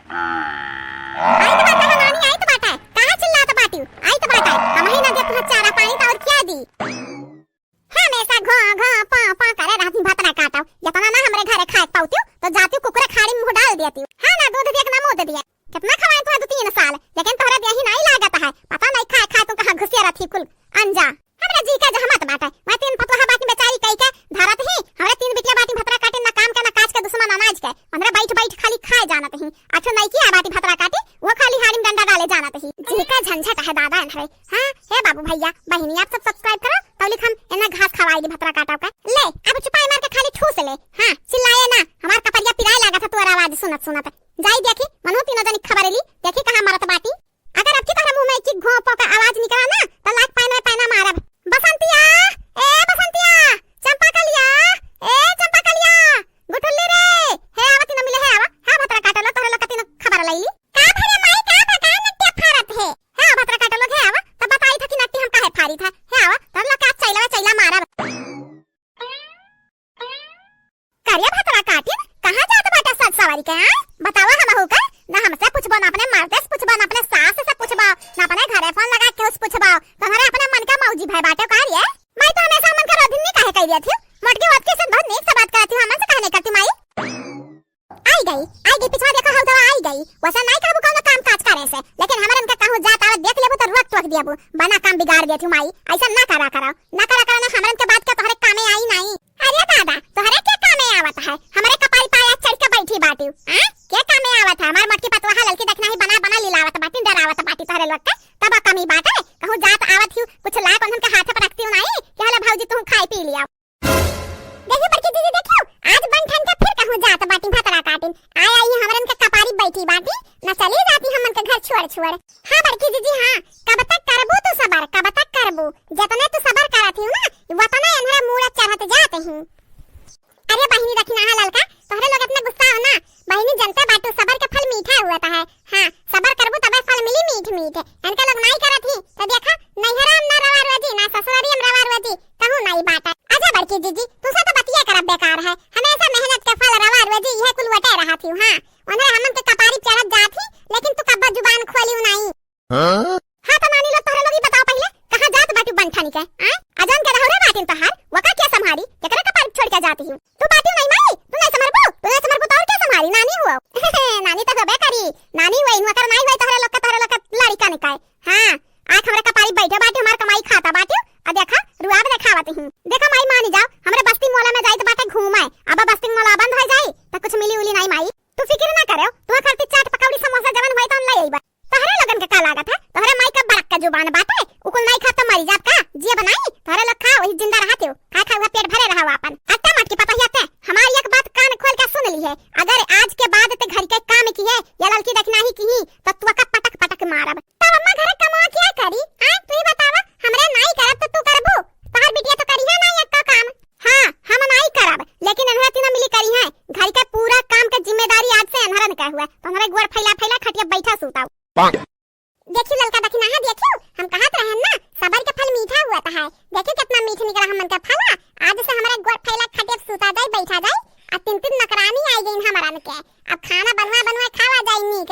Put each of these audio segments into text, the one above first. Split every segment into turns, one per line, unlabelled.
आई तो बात है नानी, आई तो बात है, कहां चिल्ला तो बाटी आई तो बात है, हम ही ना दे तुम्हें चारा पानी तो और क्या दी। हमेशा घो घो पा पा करे रहती भतरा काटाओ, इतना ना हमरे घरे खाए पाउती तो जाती कुकुरे खाड़ी मुंह डाल देती। हां ना दूध दिया ना मुंह दिया, कितना खवाए तो 2-3 साल, लेकिन तोहरा यही नहीं लागत है, पता नहीं खाए खाए तो कहां घुसिया रहती कुल अंजा। हमरा जी का जहमत बात है, मैं 3 पतोहा बाटी बेचारी कई के धरत ही, हमरा 3 बिटिया बाटी भतरा काटे ना काम का ना काज का दुश्मन अनाज के, हमरा बैठ बैठ खाली खाए जानत ही। अच्छा नहीं की बाटी भतरा काटे वो खाली हाड़ी में डंडा डाले जानत ही, जी का झंझट है दादा है। हां हे बाबू भैया बहिनी आप सब सब्सक्राइब करो तौलिक हम एना घास खवाई दी भतरा काटा का। ले अब चुपाई मार के खाली ठूस ले, हां चिल्लाए ना, हमार कपड़िया पिराए लागा था तोरा आवाज सुनत सुनत। जाई देखी मनो तीनों जनी खबर ली, देखी कहां मारत बाटी, अगर अब की तोरा मुंह में एक घो पो का आवाज निकला ना तो लाख पैना पैना मारब। बसंतिया ए बसंतिया, चंपा कलिया ए चंपा कलिया, गुठुल्ली रे हे आवती न मिले है आवा, हां भतरा काटलो तोरा लोग तीनों खबर लईली का भरे माई का बका नट्टे फारत है, हां भतरा काटलो है आवा तब बताई था कि नट्टी हम काहे फारी था, है आवा तब लोग का चैला मारब। करिया भतरा काटिन कहां जात बाटा सज सवारी के, बतावा हम हो का ना हमसे पूछबो ना अपने मर्दे से पूछबो ना अपने सास से पूछबो ना अपने घरे फोन लगा के उस पूछबो, तुम्हारे अपने मन का मौजी भाई बाटे का रे। मैं तो हमेशा मन का रोधिन नहीं काहे कह दिया थी, मोटकी बात के से बहुत नेक से बात करती हूं, हमन से कहने करती माई। आई गई पिछवा देखा हो तो आई गई, वैसा नहीं कहबो कोनो काम काज करे से, लेकिन हमरन का कहूं जात आवे देख लेबो तो रुक टोक दियाबो, बना काम बिगाड़ देती माई, ऐसा ना करा करो ना हमरन के बात के तोहरे कामे आई नहीं। अरे दादा तोहरे के कामे आवत है, हमरे कपाल पाया चढ़ के बैठी बाटी, हां के कामे आवत है, हमार मोटकी पतवा ललकी देखना ही बना बना लीलावत बाटी डरावत बाटी तोहरे लोग के, तब कमी बात है कहूं जात आवत हूं कुछ लाख उनन के हाथ पर रखती हूं नहीं कि हला भौजी तू खाई पी लिया। देखी बड़की दीदी देखियो आज बन ठन के फिर कहूं जात बाटी भतरा काटिन आई हमरन के कपारी बैठी बाटी ना चली जाती हमन के घर छोड़। हां बड़की दीदी हां कब तक करबू तू सबर, कब तक करबू, जितने तू सबर करत हूं ना उतने इनहरा मूड़ा चढ़त जाते हैं। अरे बहिनी रखी ना ललका तोहरे लोग इतना गुस्सा हो ना, बहिनी जनता बाटू सबर के फल मीठा हुआ है, हां सबर करबू तबे फल मिली मीठ मीठ, इनके लोग नहीं करत ही तो देखा नैहरा में ना रवा रोजी ना ससुरारी में रवा रोजी कहूं नहीं बात। आजा बड़की दीदी तू सा तो बतिया करब बेकार है, हमेशा मेहनत के फल रवा रोजी यह कुल वटे रहत हूं, हां उन्हें हमन के कपारी चढ़त जात ही लेकिन तू कब्बा जुबान खोली नहीं। हां तो नानी लोग तोहरे लोग ही बताओ पहले कहां जात बाटू बनठानी के, हां अजान के रहरे बाटिन तोहार वका क्या संभारी केकरा कपारी छोड़ के जाती हूं, तू बाटी नहीं माई तू नहीं समरबो तो और क्या संभारी नानी हुआ। नानी तो सबे करी नानी वही नकर नहीं होई तोहरे लोग लड़का निकाय, हां आंख हमरे कपारी बैठे बाटी हमार कमाई खाता बाटी आ देखा रुआब देखावत हूं, देखा माई मानी जाओ हमरे बस्ती मोला में जाई तो बाटे घूमाए, अब बस्ती मोला बंद हो जाई तो कुछ मिली उली नहीं माई, तू फिक्र ना करो तू खरती चाट पकौड़ी समोसा जवन होई तो हम ले आईबा। तोहरे लगन के का लागत है, तोहरे माई का बड़क का जुबान बाटे उकुल नहीं खाता मरी जात का जिया बनाई तोहरे लोग खा वही जिंदा रहते हो, खा हुआ पेट भरे रहा अपन अत्ता मत की पता हियाते हमारी एक बात कान खोल के सुन ली है, अगर आज के बाद ते घर के काम की है या लड़की देखना ही की तो तू का पटक पटक मारब। तब अम्मा घरे कमा क्या करी, हां तू ही बतावा हमरे नहीं करब तो तू करबो, तोहर बिटिया तो करी है ना एक का काम, हां हम नहीं करब लेकिन अनहरा तीनों मिली करी है, घर के पूरा काम का जिम्मेदारी आज से अनहरा ने का हुआ, तुम्हारे गोड़ फैला खटिया बैठा सुताओ। देखियो ललका देखना है देखियो हम कहत रहन ना सबर के फल मीठा हुआ है, देखियो कितना मीठ निकला हमन का फल, आज से हमारे गोड़ फैला खटिया सुता जाए बैठा जाए आ 3 नौकरानी आई गई हमरन के, अब खाना बनवा खावा जाए नीक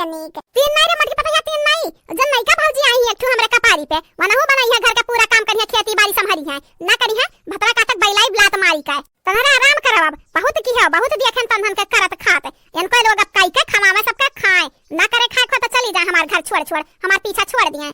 तीन नहीं रे मटकी पता या 3 नहीं जब नहीं का भौजी आई एक ठो हमरे कपारी पे वनहु बनाई है घर का पूरा काम करिया खेती बाड़ी संभाली है ना करी है भतरा काटक बैलाई ब्लात मारी का तहरा आराम करब बहुत की है बहुत देखन तनहन के करत खात इनको लोग अब काई के खवावे सबका खाए ना करे खाए खो तो चली जा हमार घर छोड़ हमार पीछा छोड़ दिए।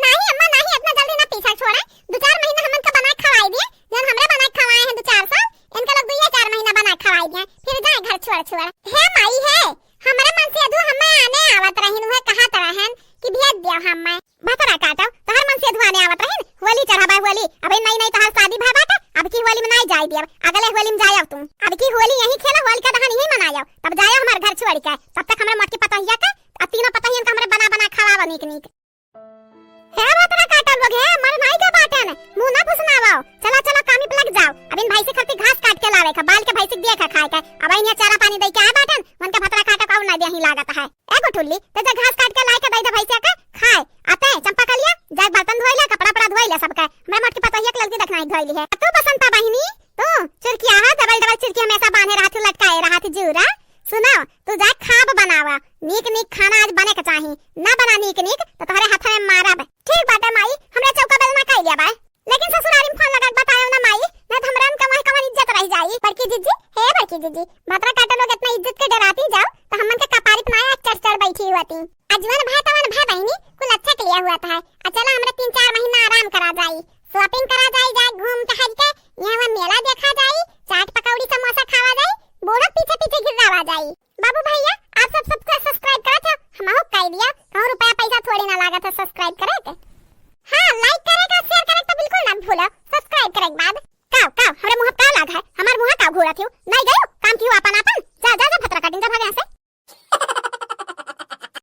नहीं अम्मा नहीं इतना जल्दी ना पीछा छोड़े, 2-4 महीना हमन का बना खवाई दिए जन हमरे बना खवाए हैं 2-4 साल इनके लोग 2-4 महीना बना खवाई दिए फिर जाए घर छोड़ हे माई है हमरे मन से अधु हमें आने आवत रहिन है कहा तरहन कि भेज दिया हमें भतरा काटो तो हर मन से अधु आने आवत रहिन होली चढ़ाबा होली अबे नहीं तो हर शादी भा बाटे अब की होली में नहीं जाई दिया अगले होली में जाए तुम अब की होली यही खेला होली का दहन यही मनायो तब जाए हमारे घर छोड़ के तब तक हमरे मोटकी पतहिया का अब तीनों पतहियन का हमरे बना खवावा नीक है भतरा काटल लोग है मर नहीं के बाटन मुंह ना फुसनावाओ चला कामी पे लग जाओ अब इन भाई से खरती घास काट के लावे का बाल के भाई से दिया खा खाए का अब इन्हें चारा पानी दे के आ बाटन मन के भतरा काटा का ना दे ही लागत है ए गोठुल्ली ते जे घास काट के लाए के दे दे भाई से का खाए आते चंपा कलिया जा बर्तन धोइला कपड़ा धोइला सबका हमरा मोटकी पतहिया के लड़की देखना धोइली है तू बसंता बहिनी तो चुरकिया है डबल चुरकी हमेशा बांधे रहत लटकाए रहत जूरा सुनो तू जा खाब बनावा नीक नीक खाना आज बने के चाही, ना बना नीक नीक तो तोहरे हाथ में मारब। ठीक बाटे माई, हमरा चौका बेल ना कइलिया बा, लेकिन ससुरारी में फोन लगा बतायो ना माई, ना तो हमरा कमाई कमाई इज्जत रह जाई। बड़की जीजी हे बड़की जीजी, भातरा काटे लोग इतना इज्जत के डराती जाओ तो हमन के कपारी पे ना चढ़ बैठी हुआती। अजवन भाई बहनी कुल अच्छा के लिया हुआ था। चला हमरा 3-4 महीना आराम करा जाई, शॉपिंग करा जाई, घूम टहल के यहाँ मेला देखा जाई, चाट पकौड़ी समोसा खावा जाई, बोरा पीछे पीछे गिरावा जाई। बाबू भैया आप सब सबको सब्सक्राइब करा था, हम हो कह दिया, कहूं रुपया पैसा थोड़ी ना लगा था सब्सक्राइब करे के।